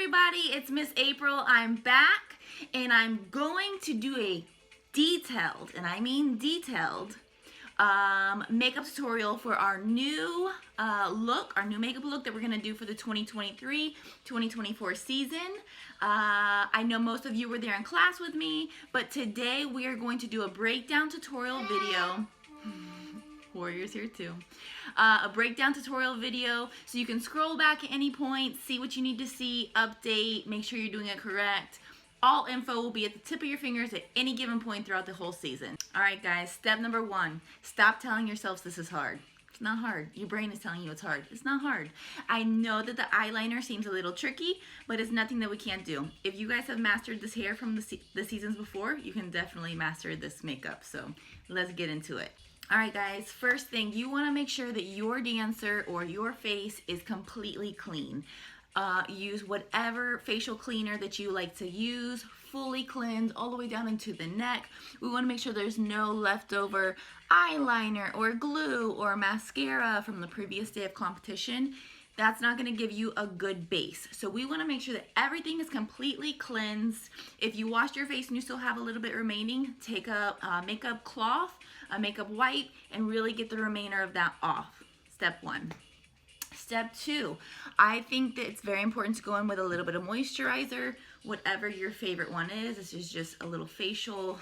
everybody, it's Miss April. I'm back and I'm going to do a detailed, and I mean detailed, makeup tutorial for our new our new makeup look that we're going to do for the 2023-2024 season. I know most of you were there in class with me, but today we are going to do a breakdown tutorial video. Warrior's here too. A breakdown tutorial video so you can scroll back at any point, see what you need to see, update, make sure you're doing it correct. All info will be at the tip of your fingers at any given point throughout the whole season. Alright guys, step number 1, stop telling yourselves this is hard. It's not hard. Your brain is telling you it's hard. It's not hard. I know that the eyeliner seems a little tricky, but it's nothing that we can't do. If you guys have mastered this hair from the seasons before, you can definitely master this makeup. So let's get into it. Alright guys, first thing, you want to make sure that your dancer or your face is completely clean. Use whatever facial cleaner that you like to use, fully cleansed all the way down into the neck. We want to make sure there's no leftover eyeliner or glue or mascara from the previous day of competition. That's not going to give you a good base. So we want to make sure that everything is completely cleansed. If you washed your face and you still have a little bit remaining, take a makeup cloth, a makeup wipe, and really get the remainder of that off. Step 1. Step 2, I think that it's very important to go in with a little bit of moisturizer, whatever your favorite one is. This is just a little facial,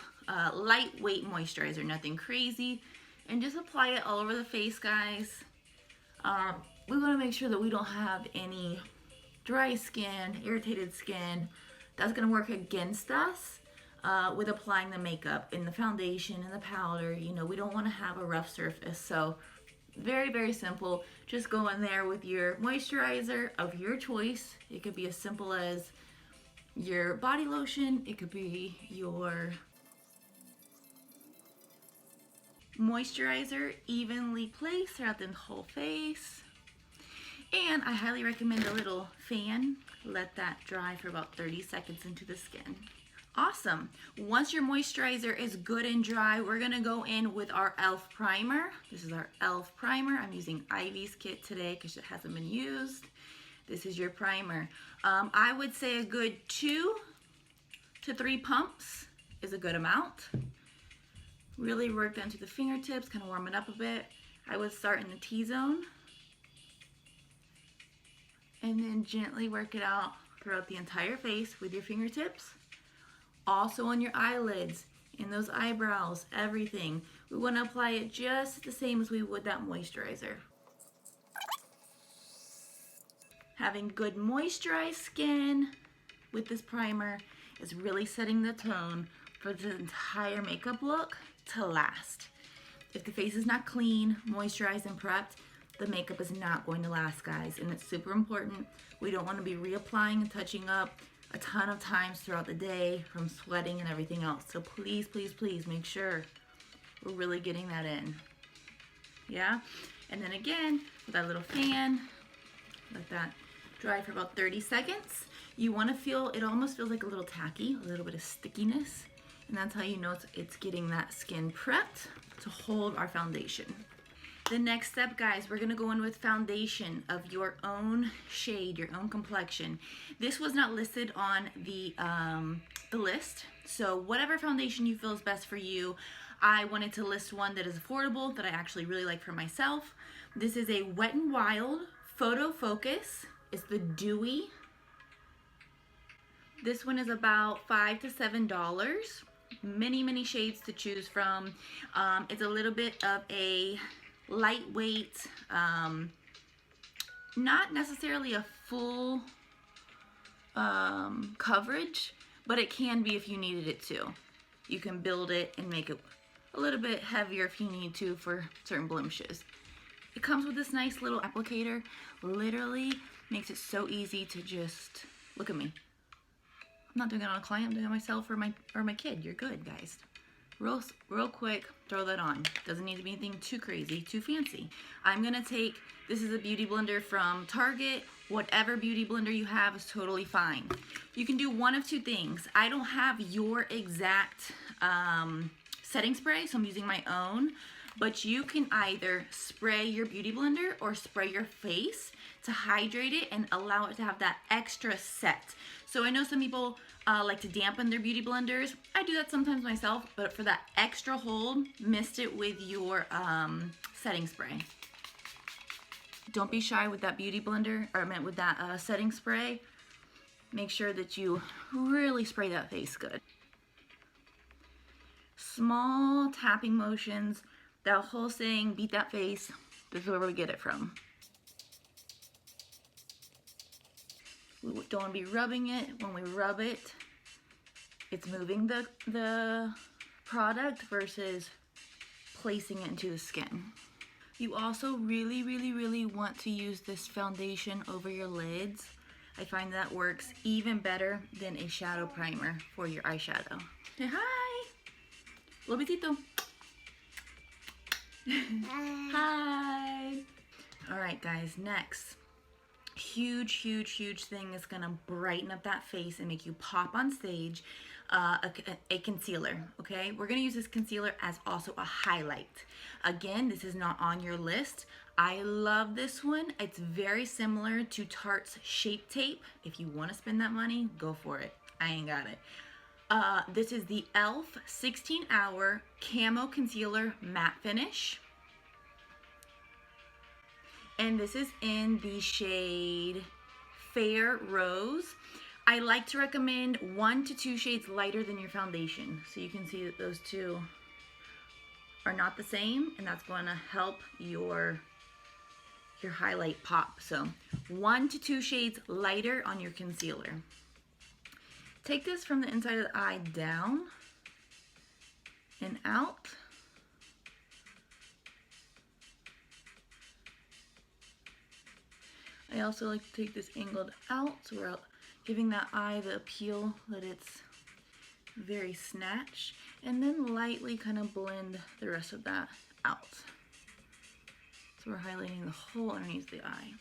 lightweight moisturizer, nothing crazy. And just apply it all over the face, guys. We want to make sure that we don't have any dry skin, irritated skin. That's going to work against us with applying the makeup and the foundation and the powder. You know, we don't want to have a rough surface. So very, very simple. Just go in there with your moisturizer of your choice. It could be as simple as your body lotion. It could be your moisturizer evenly placed throughout the whole face. And I highly recommend a little fan. Let that dry for about 30 seconds into the skin. Awesome. Once your moisturizer is good and dry, we're going to go in with our e.l.f. primer. This is our e.l.f. primer. I'm using Ivy's kit today because it hasn't been used. This is your primer. I would say a good 2 to 3 pumps is a good amount. Really work down to the fingertips, kind of warm it up a bit. I would start in the T-zone and then gently work it out throughout the entire face with your fingertips. Also on your eyelids, in those eyebrows, everything. We want to apply it just the same as we would that moisturizer. Having good moisturized skin with this primer is really setting the tone for the entire makeup look to last. If the face is not clean, moisturized, and prepped, the makeup is not going to last, guys, and it's super important. We don't want to be reapplying and touching up a ton of times throughout the day from sweating and everything else. So please, please, please make sure we're really getting that in. Yeah? And then again, with that little fan, let that dry for about 30 seconds. You want to feel, it almost feels like a little tacky, a little bit of stickiness. And that's how you know it's getting that skin prepped to hold our foundation. The next step, guys, we're going to go in with foundation of your own shade, your own complexion. This was not listed on the list, so whatever foundation you feel is best for you. I wanted to list one that is affordable, that I actually really like for myself. This is a Wet n Wild Photo Focus. It's the Dewy. This one is about $5 to $7. Many, many shades to choose from. It's a little bit of a lightweight, not necessarily a full coverage, but it can be if you needed it to. You can build it and make it a little bit heavier if you need to for certain blemishes. It comes with this nice little applicator. Literally makes it so easy to just, look at me. I'm not doing it on a client, I'm doing it on myself or my kid. You're good, guys. Real quick, throw that on. Doesn't need to be anything too crazy, too fancy. I'm gonna take, this is a beauty blender from Target. Whatever beauty blender you have is totally fine. You can do one of 2 things. I don't have your exact setting spray, so I'm using my own. but you can either spray your beauty blender or spray your face to hydrate it and allow it to have that extra set. So I know some people like to dampen their beauty blenders. I do that sometimes myself, but for that extra hold, mist it with your setting spray. Don't be shy with that beauty blender, or I meant with that setting spray. Make sure that you really spray that face good. Small tapping motions, that whole saying, beat that face, this is where we get it from. We don't want to be rubbing it. When we rub it, it's moving the product versus placing it into the skin. You also really want to use this foundation over your lids. I find that works even better than a shadow primer for your eyeshadow. Say hi! Lo besito. Hi! Alright guys, next. Huge thing is gonna brighten up that face and make you pop on stage. A concealer, okay? We're gonna use this concealer as also a highlight. Again, this is not on your list. I love this one. It's very similar to Tarte's Shape Tape. If you wanna spend that money, go for it. I ain't got it. This is the e.l.f. 16-Hour Camo Concealer Matte Finish. And this is in the shade Fair Rose. I like to recommend 1 to 2 shades lighter than your foundation. So you can see that those two are not the same, and that's going to help your highlight pop. So 1 to 2 shades lighter on your concealer. Take this from the inside of the eye down and out. I also like to take this angled out, so we're giving that eye the appeal that it's very snatched, and then lightly kind of blend the rest of that out. So we're highlighting the whole underneath the eye.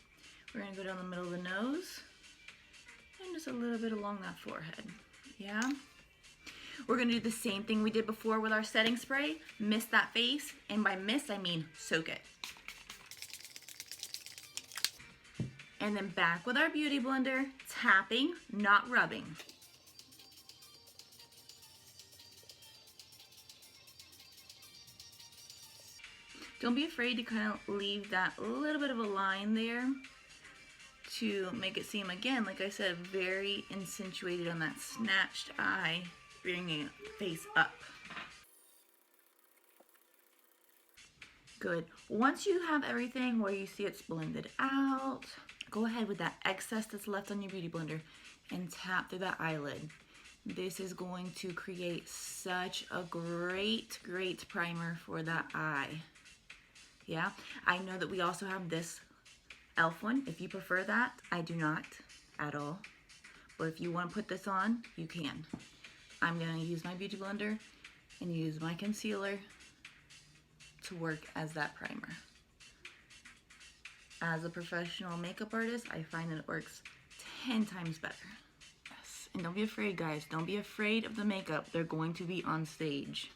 We're going to go down the middle of the nose and just a little bit along that forehead. Yeah? We're going to do the same thing we did before with our setting spray. Mist that face, and by mist I mean soak it. And then back with our beauty blender, tapping, not rubbing. Don't be afraid to kind of leave that little bit of a line there to make it seem, again, like I said, very accentuated on that snatched eye, bringing the face up. Good. Once you have everything where you see it's blended out, go ahead with that excess that's left on your beauty blender and tap through that eyelid. This is going to create such a great primer for that eye. Yeah, I know that we also have this e.l.f. one. If you prefer that, I do not at all. But if you want to put this on, you can. I'm going to use my beauty blender and use my concealer to work as that primer. As a professional makeup artist, I find that it works 10 times better. Yes, and don't be afraid, guys. Don't be afraid of the makeup. They're going to be on stage.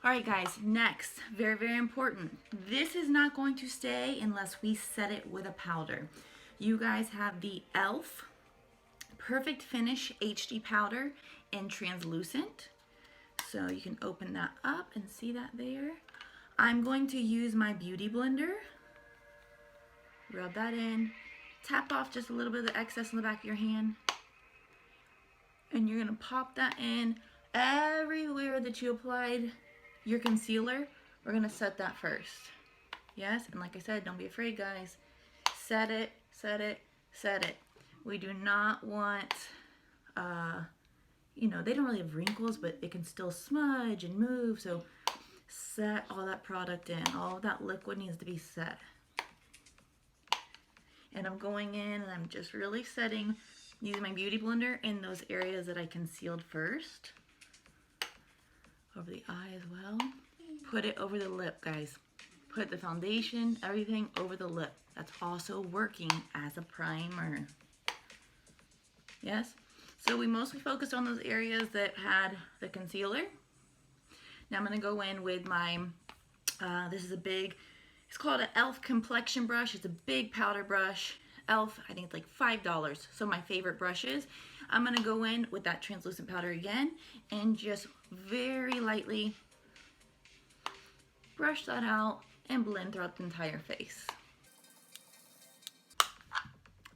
All right, guys, next, very important. This is not going to stay unless we set it with a powder. You guys have the e.l.f. Perfect Finish HD Powder in translucent. So you can open that up and see that there. I'm going to use my beauty blender. Rub that in. Tap off just a little bit of the excess in the back of your hand. And you're going to pop that in everywhere that you applied your concealer. We're going to set that first. Yes, and like I said, don't be afraid, guys. Set it, set it, set it. We do not want, you know, they don't really have wrinkles, but it can still smudge and move. So set all that product in. All of that liquid needs to be set. And I'm going in and I'm just really setting, using my beauty blender in those areas that I concealed first. Over the eye as well. Put it over the lip, guys. Put the foundation, everything over the lip. That's also working as a primer. Yes? So we mostly focused on those areas that had the concealer. Now I'm going to go in with my This is a big, it's called an e.l.f. complexion brush. It's a big powder brush. e.l.f., I think it's like $5. So my favorite brushes. I'm gonna go in with that translucent powder again and just very lightly brush that out and blend throughout the entire face.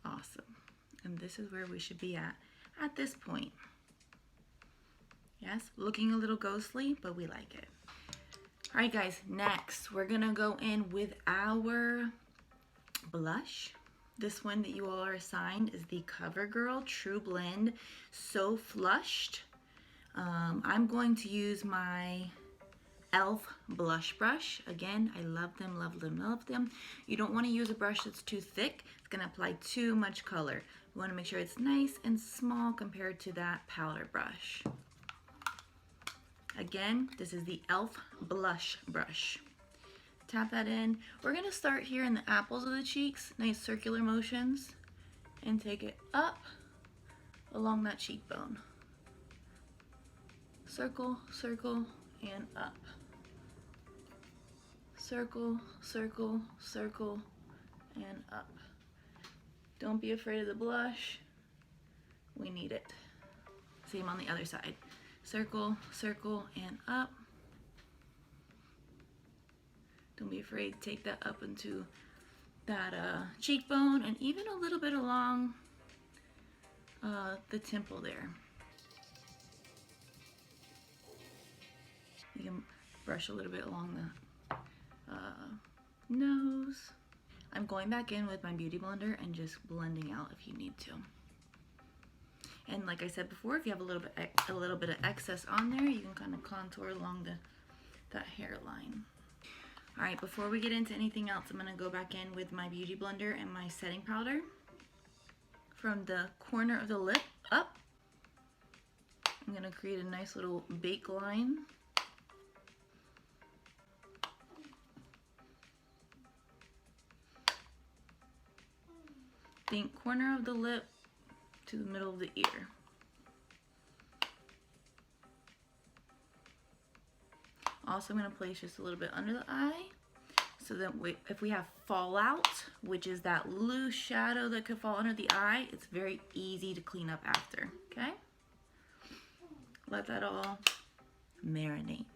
Awesome. And this is where we should be at this point. Yes, looking a little ghostly, but we like it. All right, guys, next we're gonna go in with our blush. This one that you all are assigned is the CoverGirl True Blend So Flushed. I'm going to use my e.l.f. blush brush. Again, I love them, love them, love them. You don't want to use a brush that's too thick. It's going to apply too much color. You want to make sure it's nice and small compared to that powder brush. Again, this is the e.l.f. blush brush. Tap that in. We're going to start here in the apples of the cheeks, nice circular motions, and take it up along that cheekbone. Circle, circle, and up. Circle, circle, circle, and up. Don't be afraid of the blush. We need it. Same on the other side. Circle, circle, and up. Don't be afraid to take that up into that cheekbone and even a little bit along the temple there. You can brush a little bit along the nose. I'm going back in with my Beauty Blender and just blending out if you need to. And like I said before, if you have a little bit of excess on there, you can kind of contour along that hairline. All right, before we get into anything else, I'm gonna go back in with my Beauty Blender and my setting powder from the corner of the lip up. I'm gonna create a nice little bake line. Think corner of the lip to the middle of the ear. Also, I'm going to place just a little bit under the eye so that if we have fallout, which is that loose shadow that could fall under the eye, it's very easy to clean up after, okay? Let that all marinate.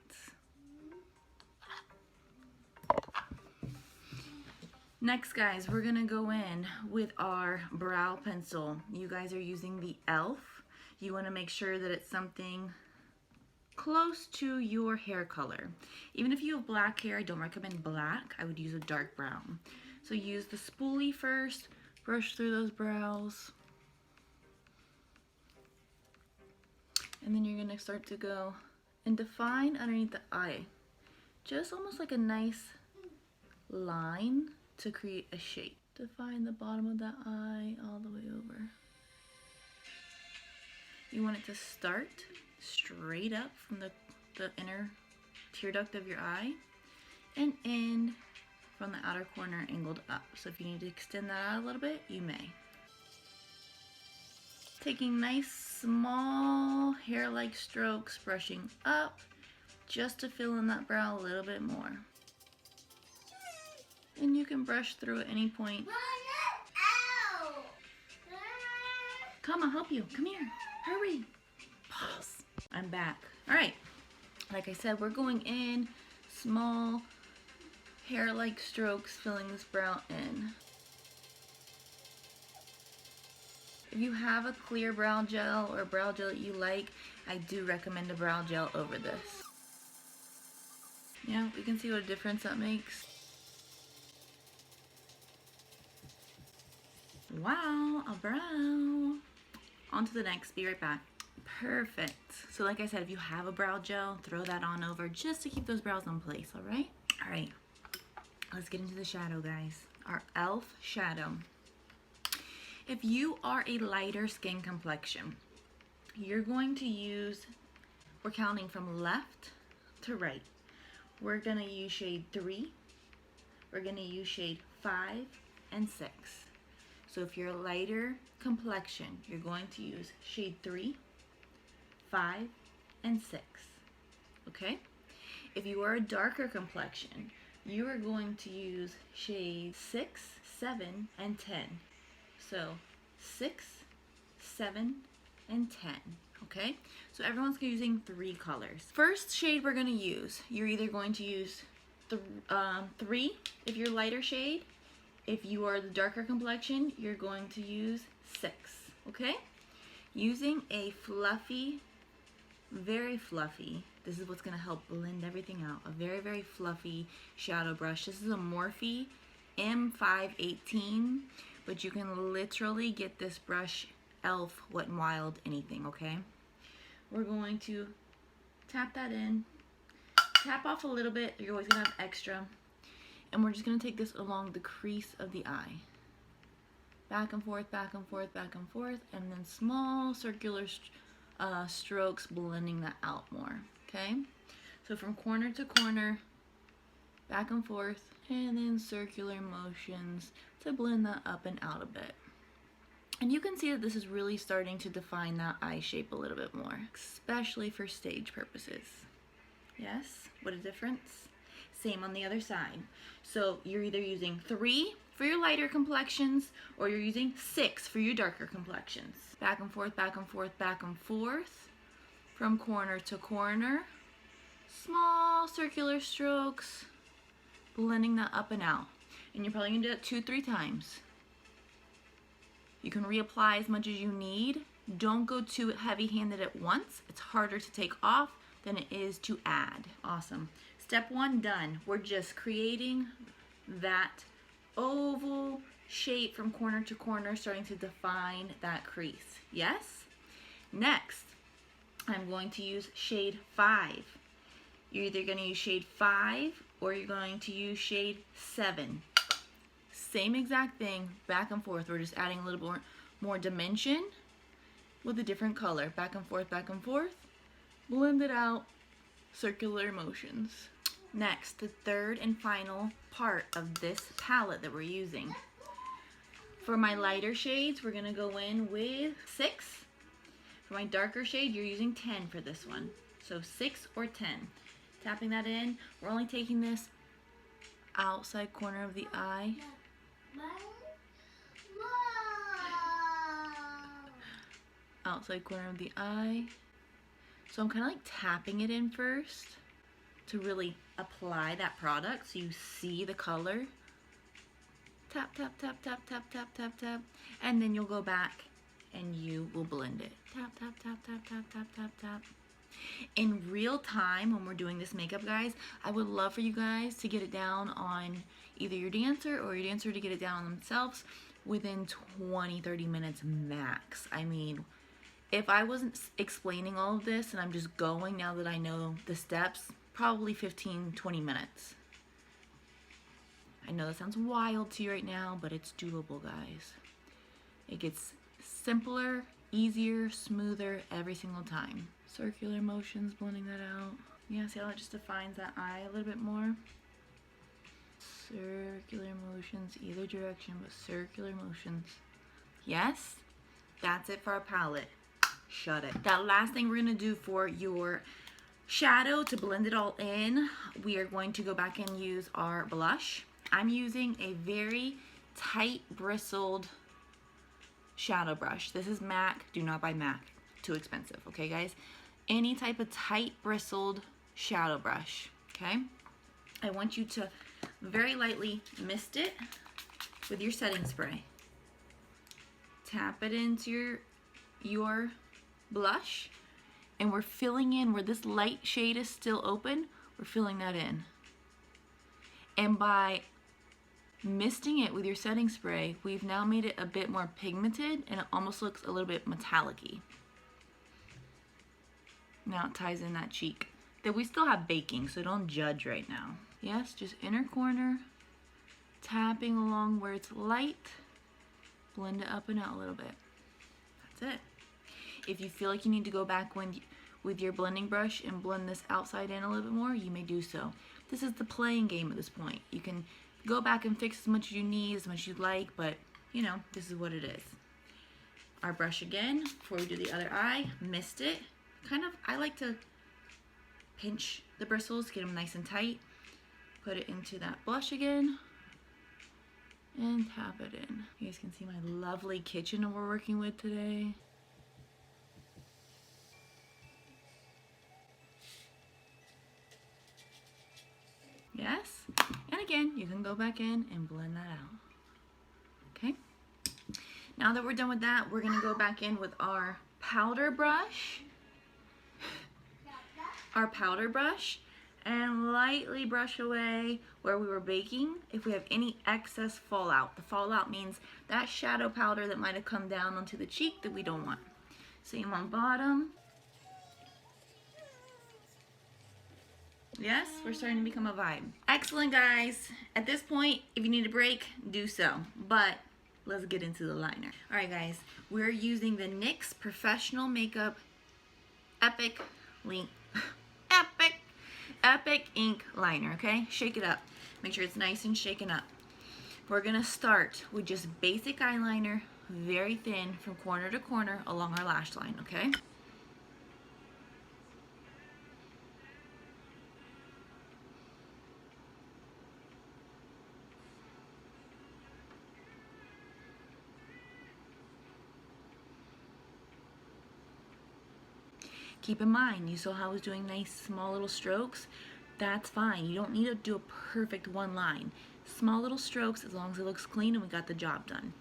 Next, guys, we're gonna go in with our brow pencil. You guys are using the e.l.f. You wanna make sure that it's something close to your hair color. Even if you have black hair, I don't recommend black. I would use a dark brown. So use the spoolie first, brush through those brows. And then you're gonna start to go and define underneath the eye. Just almost like a nice line to create a shape. Define the bottom of that eye all the way over. You want it to start straight up from the inner tear duct of your eye and end from the outer corner angled up. So if you need to extend that out a little bit, you may. Taking nice small hair-like strokes, brushing up just to fill in that brow a little bit more. And you can brush through at any point. Come, I'll help you. Come here. Hurry. Pause. I'm back. All right. Like I said, we're going in small hair-like strokes, filling this brow in. If you have a clear brow gel or brow gel that you like, I do recommend a brow gel over this. Yeah, you can see what a difference that makes. Wow, a brow. On to the next, be right back. Perfect. So like I said, if you have a brow gel, throw that on over just to keep those brows in place, all right? All right, let's get into the shadow, guys. Our e.l.f. shadow. If you are a lighter skin complexion, you're going to use, we're counting from left to right. We're gonna use shade 3, we're gonna use shade 5 and 6. So if you're a lighter complexion, you're going to use shade 3, 5, and 6, okay? If you are a darker complexion, you are going to use shades 6, 7, and 10. So 6, 7, and 10. Okay, so everyone's using 3 colors. First shade we're going to use, you're either going to use 3 if you're lighter shade. If you are the darker complexion, you're going to use 6. Okay, using a fluffy, very fluffy, this is what's going to help blend everything out, a very, very fluffy shadow brush. This is a Morphe M518, but you can literally get this brush Elf, Wet n Wild, anything, okay? We're going to tap that in, tap off a little bit, you're always going to have extra, and we're just going to take this along the crease of the eye. Back and forth, back and forth, back and forth, and then small circular strokes blending that out more, okay? So from corner to corner, back and forth, and then circular motions to blend that up and out a bit. And you can see that this is really starting to define that eye shape a little bit more, especially for stage purposes. Yes, what a difference. Same on the other side. So you're either using 3 for your lighter complexions, or you're using 6 for your darker complexions. Back and forth, back and forth, back and forth, from corner to corner. Small circular strokes, blending that up and out. And you're probably gonna do it 2-3 times. You can reapply as much as you need. Don't go too heavy-handed at once. It's harder to take off than it is to add. Awesome. Step 1 done. We're just creating that oval shape from corner to corner, starting to define that crease. Yes? Next, I'm going to use shade 5. You're either going to use shade 5 or you're going to use shade 7. Same exact thing, back and forth. We're just adding a little more dimension with a different color. Back and forth, blend it out, circular motions. Next, the third and final part of this palette that we're using. For my lighter shades, we're gonna go in with 6. For my darker shade, you're using 10 for this one. So 6 or 10. Tapping that in, we're only taking this outside corner of the eye. Outside corner of the eye. So I'm kind of like tapping it in first to really apply that product so you see the color. Tap, tap, tap, tap, tap, tap, tap, tap. And then you'll go back and you will blend it. Tap, tap, tap, tap, tap, tap, tap, tap. In real time, when we're doing this makeup, guys, I would love for you guys to get it down on either your dancer or your dancer to get it down on themselves within 20-30 minutes max. I mean, if I wasn't explaining all of this and I'm just going now that I know the steps, probably 15-20 minutes. I know that sounds wild to you right now, but it's doable, guys. It gets simpler, easier, smoother every single time. Circular motions, blending that out. Yeah, see how it just defines that eye a little bit more? Circular motions, either direction, but circular motions. Yes? That's it for our palette. Shut it. That last thing we're gonna do for your shadow to blend it all in, we are going to go back and use our blush. I'm using a very tight bristled shadow brush. This is MAC. Do not buy MAC. Too expensive, okay, guys? Any type of tight bristled shadow brush, okay? I want you to very lightly mist it with your setting spray. Tap it into your blush, and we're filling in where this light shade is still open. We're filling that in. And by misting it with your setting spray, we've now made it a bit more pigmented, and it almost looks a little bit metallic-y. Now it ties in that cheek. That we still have baking, so don't judge right now. Yes, just inner corner, tapping along where it's light, blend it up and out a little bit. That's it. If you feel like you need to go back with your blending brush and blend this outside in a little bit more, you may do so. This is the playing game at this point. You can go back and fix as much as you need, as much as you'd like, but you know, this is what it is. Our brush again, before we do the other eye, mist it. Kind of, I like to pinch the bristles, get them nice and tight. put it into that blush again and tap it in. You guys can see my lovely kitchen that we're working with today. Yes, and again, you can go back in and blend that out. Okay, now that we're done with that, we're gonna go back in with our powder brush. And lightly brush away where we were baking if we have any excess fallout. The fallout means that shadow powder that might have come down onto the cheek that we don't want. Same on bottom. Yes, we're starting to become a vibe. Excellent, guys. At this point, if you need a break, do so. But let's get into the liner. All right, guys, we're using the NYX Professional Makeup Epic Ink Liner, okay? Shake it up. Make sure it's nice and shaken up. We're gonna start with just basic eyeliner, very thin from corner to corner along our lash line, okay? Keep in mind, you saw how I was doing nice small little strokes. That's fine. You don't need to do a perfect one line. Small little strokes as long as it looks clean and we got the job done.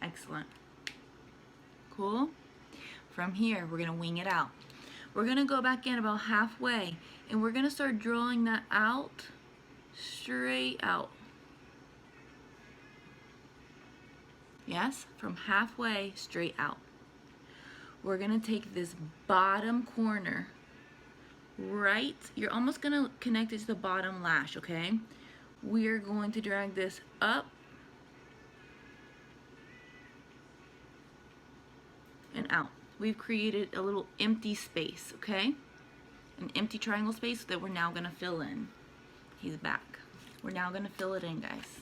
Excellent. Cool. From here, we're gonna wing it out. We're gonna go back in about halfway and we're gonna start drawing that out, straight out. Yes, from halfway straight out. We're gonna take this bottom corner, right? You're almost gonna connect it to the bottom lash, okay? We're going to drag this up and out. We've created a little empty space, okay? An empty triangle space that we're now gonna fill in. He's back. We're now gonna fill it in, guys.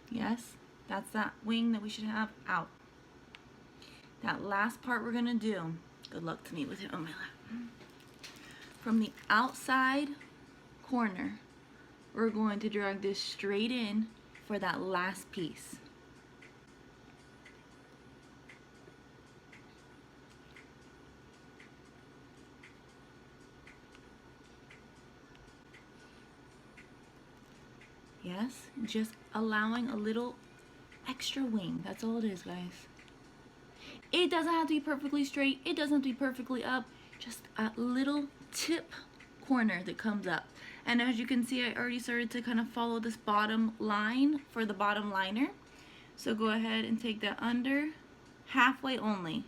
Yes, that's that wing that we should have out. That last part we're gonna do, good luck to me with it on my lap. From the outside corner, we're going to drag this straight in for that last piece. Yes, just allowing a little extra wing. That's all it is, guys. It doesn't have to be perfectly straight. It doesn't have to be perfectly up. Just a little tip corner that comes up. And as you can see, I already started to kind of follow this bottom line for the bottom liner. So go ahead and take that under, halfway only.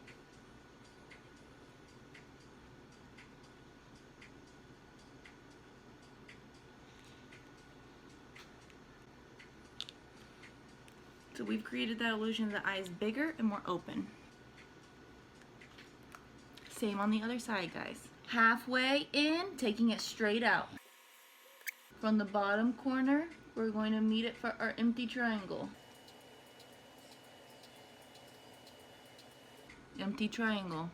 So we've created that illusion of the eye is bigger and more open. Same on the other side, guys. Halfway in, taking it straight out. From the bottom corner, we're going to meet it for our empty triangle. Empty triangle.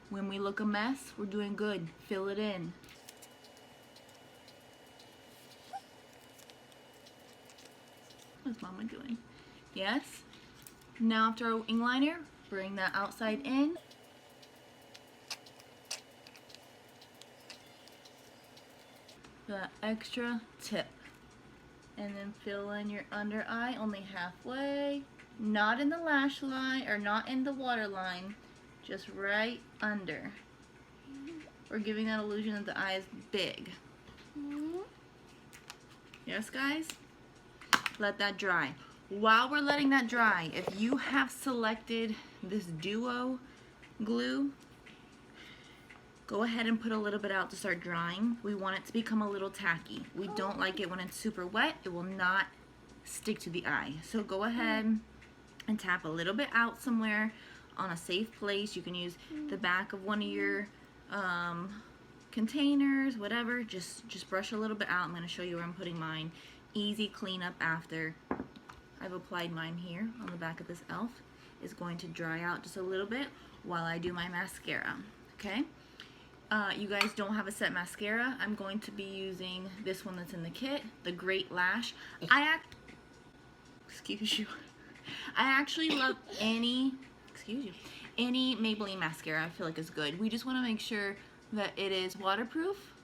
When we look a mess, we're doing good. Fill it in. What's Mama doing? Yes. Now after our wing liner, bring that outside in. The extra tip. And then fill in your under eye only halfway. Not in the lash line or not in the waterline. Just right under. We're giving that illusion that the eye is big. Yes, guys? Let that dry. While we're letting that dry, if you have selected this duo glue, go ahead and put a little bit out to start drying. We want it to become a little tacky. We don't like it when it's super wet. It will not stick to the eye. So go ahead and tap a little bit out somewhere on a safe place. You can use the back of one of your containers, whatever. Just brush a little bit out. I'm going to show you where I'm putting mine. Easy cleanup after I've applied mine here on the back of this elf. Is going to dry out just a little bit while I do my mascara. Okay? You guys don't have a set mascara. I'm going to be using this one that's in the kit, the Great Lash. Excuse you. I actually love any Maybelline mascara. I feel like it's good. We just want to make sure that it is waterproof,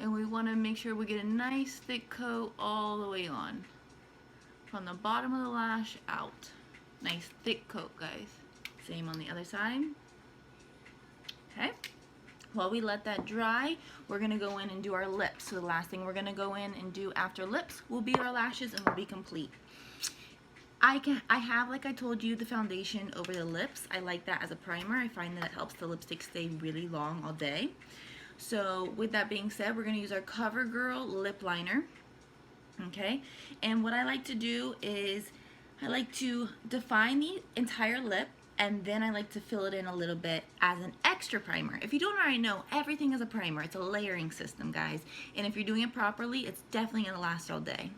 and we want to make sure we get a nice thick coat all the way on, from the bottom of the lash out. Nice thick coat, guys. Same on the other side. Okay. While we let that dry, we're gonna go in and do our lips. So the last thing we're gonna go in and do after lips will be our lashes, and we'll be complete. I have, like I told you, the foundation over the lips. I like that as a primer. I find that it helps the lipstick stay really long all day. So with that being said, we're gonna use our CoverGirl lip liner. Okay, and what I like to do is I like to define the entire lip, and then I like to fill it in a little bit as an extra primer. If you don't already know, everything is a primer. It's a layering system, guys. And if you're doing it properly, it's definitely gonna last all day.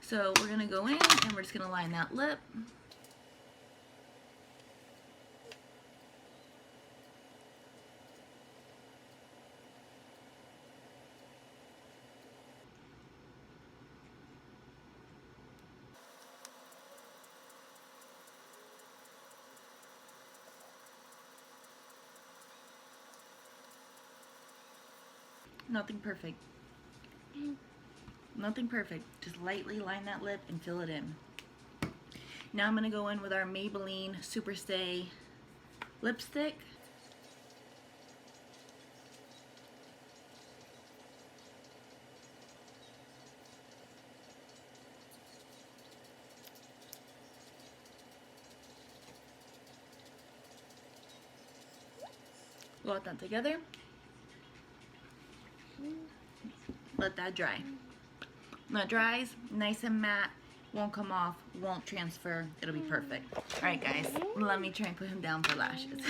So we're gonna go in and we're just gonna line that lip. Nothing perfect. Nothing perfect. Just lightly line that lip and fill it in. Now I'm going to go in with our Maybelline Superstay lipstick. Blot that together. Let that dry. When it dries, nice and matte, won't come off, won't transfer, it'll be perfect. Alright guys, let me try and put him down for lashes.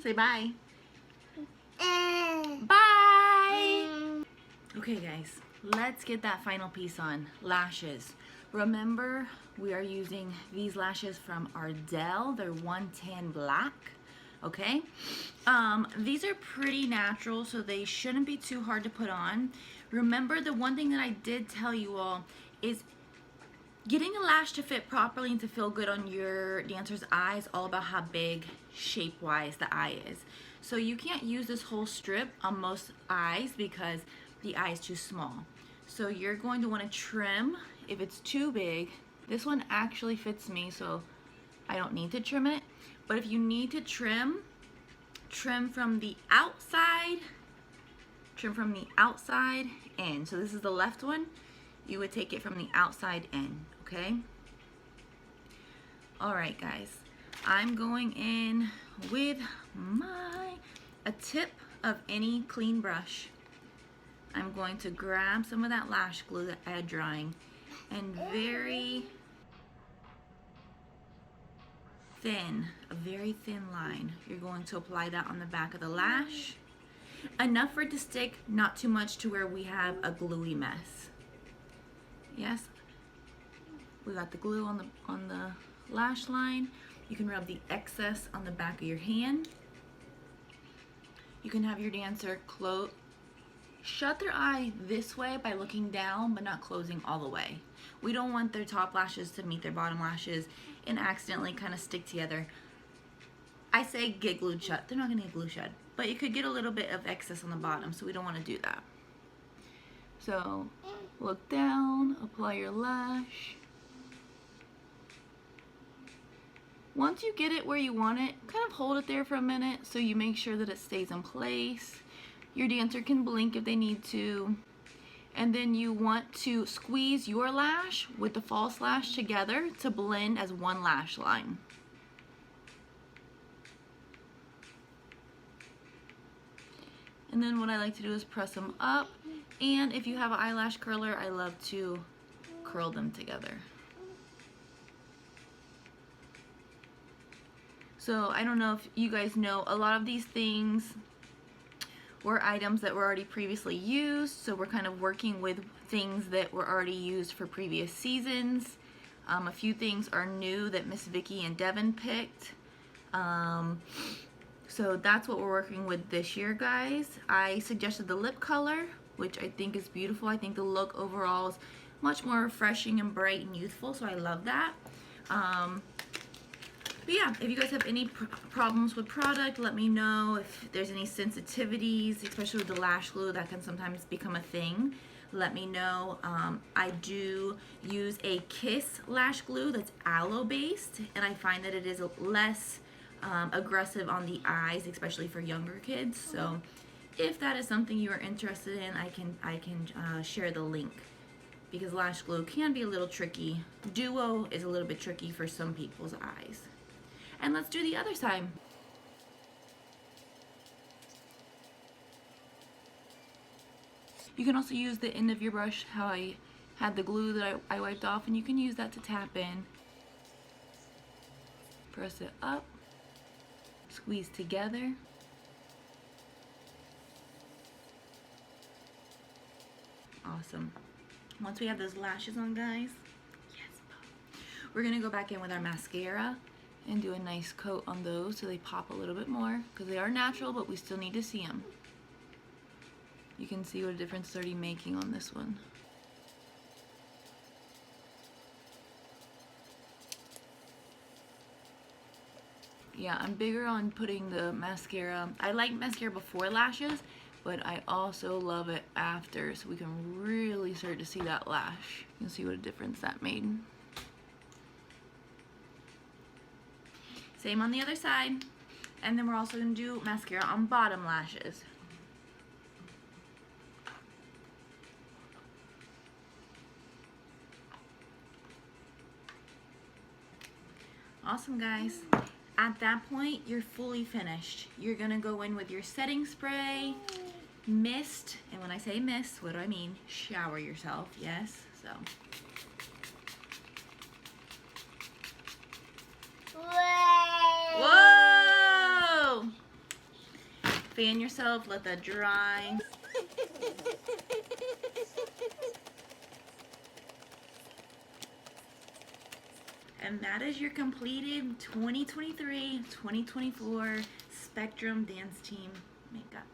Say bye. Bye! Okay guys, let's get that final piece on, lashes. Remember, we are using these lashes from Ardell, they're 110 black. Okay, these are pretty natural, so they shouldn't be too hard to put on. Remember, the one thing that I did tell you all is getting a lash to fit properly and to feel good on your dancer's eyes, all about how big shape-wise the eye is. So you can't use this whole strip on most eyes because the eye is too small. So you're going to want to trim if it's too big. This one actually fits me, so I don't need to trim it. But if you need to trim from the outside, in. So this is the left one. You would take it from the outside in, okay? All right, guys. I'm going in with a tip of any clean brush. I'm going to grab some of that lash glue that I had drying, and very thin, a very thin line. You're going to apply that on the back of the lash. Enough for it to stick, not too much to where we have a gluey mess. Yes, we got the glue on the lash line. You can rub the excess on the back of your hand. You can have your dancer shut their eye this way by looking down, but not closing all the way. We don't want their top lashes to meet their bottom lashes and accidentally kind of stick together. I say get glued shut. They're not gonna get glued shut, but you could get a little bit of excess on the bottom, so we don't want to do that. So look down, apply your lash. Once you get it where you want it, kind of hold it there for a minute so you make sure that it stays in place. Your dancer can blink if they need to. And then you want to squeeze your lash with the false lash together to blend as one lash line. And then what I like to do is press them up. And if you have an eyelash curler, I love to curl them together. So I don't know if you guys know, a lot of these things were items that were already previously used, so we're kind of working with things that were already used for previous seasons. A few things are new that Miss Vicky and Devin picked. So that's what we're working with this year, guys. I suggested the lip color, which I think is beautiful. I think the look overall is much more refreshing and bright and youthful, so I love that. But yeah, if you guys have any problems with product, let me know. If there's any sensitivities, especially with the lash glue, that can sometimes become a thing. Let me know. I do use a Kiss lash glue that's aloe based, and I find that it is less aggressive on the eyes, especially for younger kids. So if that is something you are interested in, I can share the link, because lash glue can be a little tricky. Duo is a little bit tricky for some people's eyes. And let's do the other side. You can also use the end of your brush, how I had the glue that I wiped off, and you can use that to tap in. Press it up, squeeze together. Awesome. Once we have those lashes on, guys, yes, we're gonna go back in with our mascara and do a nice coat on those so they pop a little bit more, because they are natural, but we still need to see them. You can see what a difference it's already making on this one. Yeah, I'm bigger on putting the mascara. I like mascara before lashes, but I also love it after, so we can really start to see that lash. You can see what a difference that made. Same on the other side. And then we're also going to do mascara on bottom lashes. Awesome, guys. At that point, you're fully finished. You're going to go in with your setting spray, mist, and when I say mist, what do I mean? Shower yourself, yes. So. Whoa! Fan yourself, let that dry. And that is your completed 2023-2024 Spectrum Dance Team makeup.